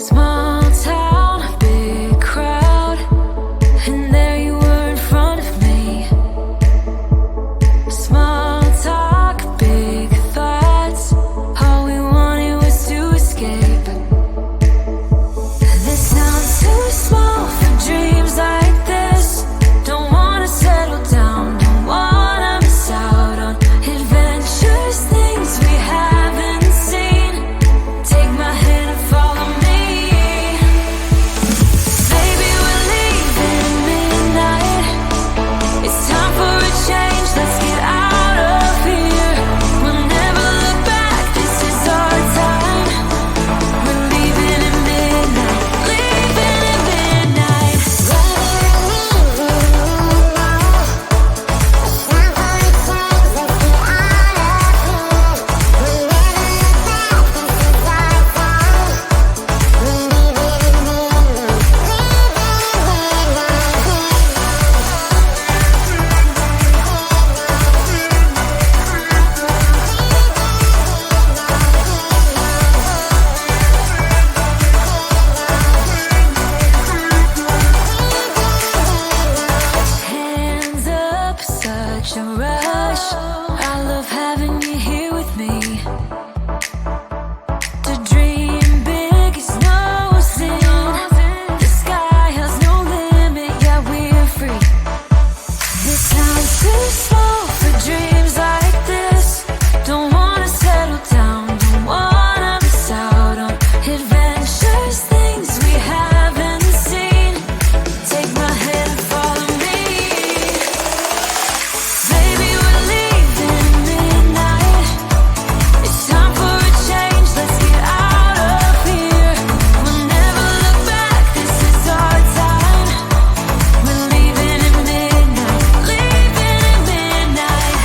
Small town, big crowd, and there you were in front of me. Small talk, big thoughts, all we wanted was to escape. This sounds too small for dreams like this. Don't wanna settle down, don't wanna miss out on adventures, things we haven't seen. Take my hand and follow me. Baby, we're leaving midnight. It's time for a change, let's get out of here. We'll never look back, this is our time. We're leaving at midnight, leaving at midnight. Hands up, such a rush. I love having you here with me. To dream big is no sin. The sky has no limit, yeah, we're free. This sounds too small for dreams like this. Don't wanna settle down, don't wanna miss out on adventures, things we haven't seen. Take my hand and follow me. Baby, we're leaving midnight. It's time for a change, let's get out of here. We'll never look back, this is our time. We're leaving at midnight, leaving at midnight.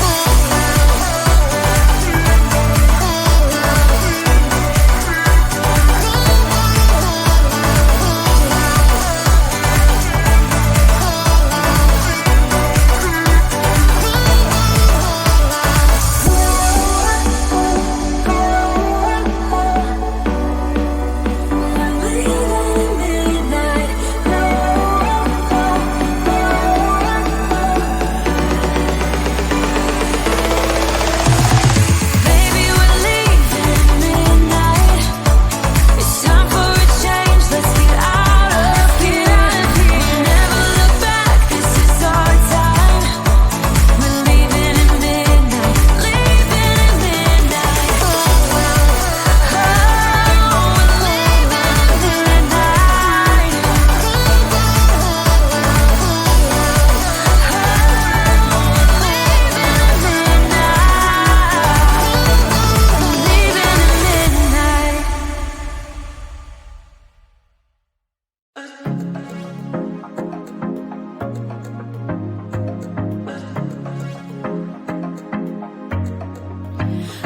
Baby, we're leaving midnight. It's time for a change, let's get out of here. We'll never look back, this is our time. We're leaving at midnight, leaving at midnight. Oh, we're leaving at midnight. Leaving at midnight.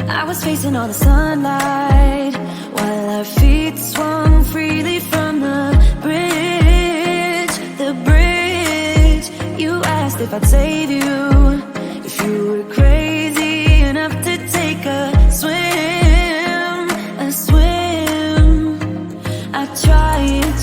I was facing all the sunlight while our feet swung freely from the bridge. The bridge. You asked if I'd save you, if you were crazy enough to take a swim, a swim. I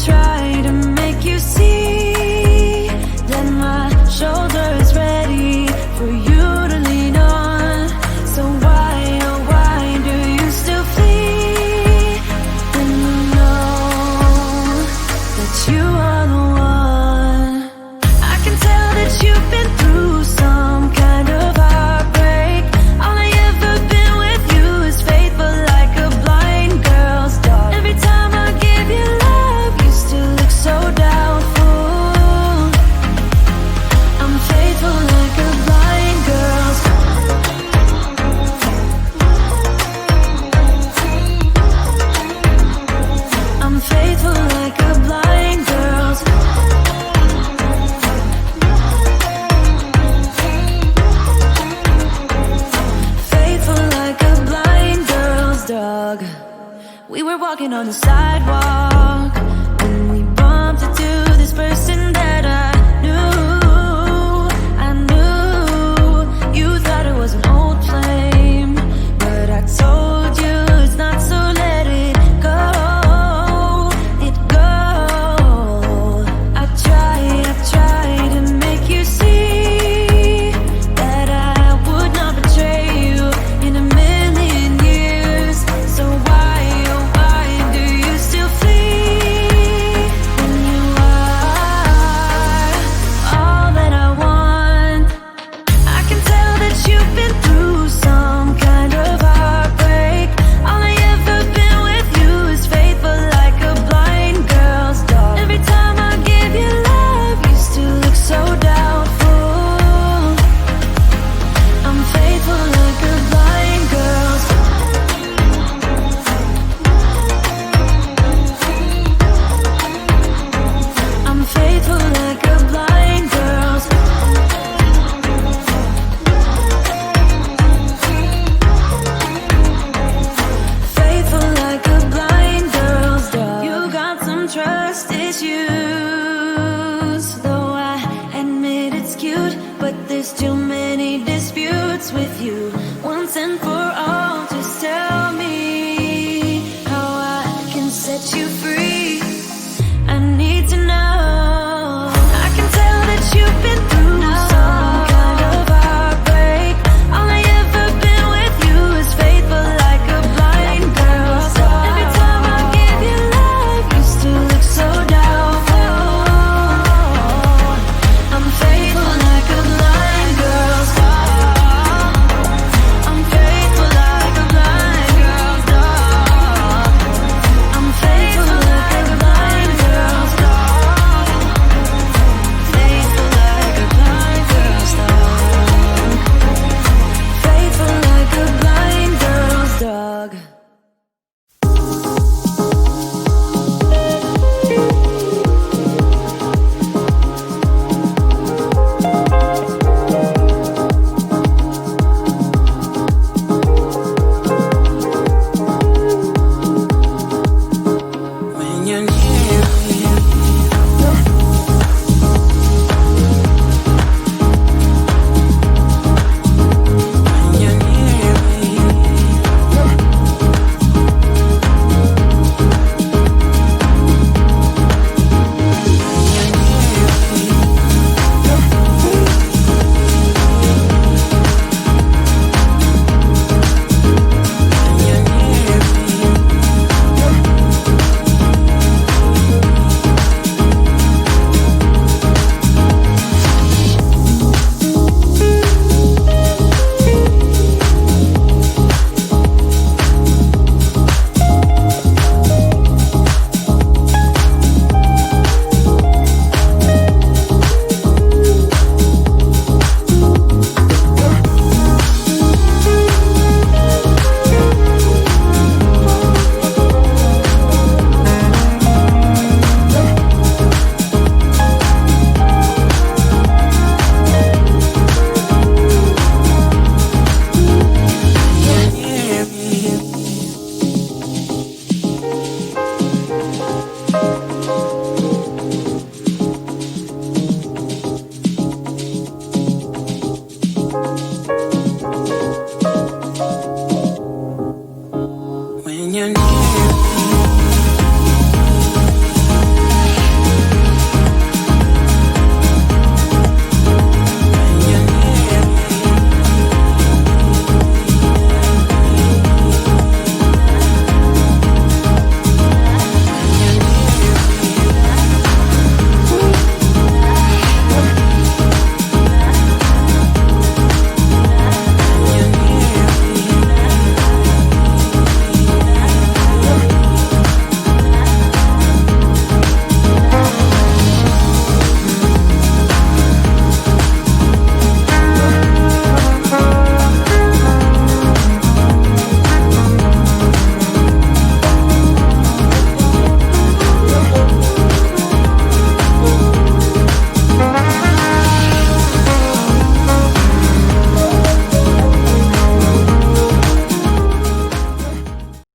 try to make you see that my shoulder's ready for you to lean on. So why, oh why do you still flee when you know that you are the one? I can tell that you've been through some kind of heartbreak. All I ever been with you is faithful like a blind girl's dog. Every time I give you love, you still look so doubtful. I'm faithful like a blind girl's dog. I'm faithful like a blind girl's dog. Faithful like a blind girl's dog. We were walking on the sidewalk when we bumped into this person that I knew. You thought it was an old flame, but I told you it's not, so let it go. your name.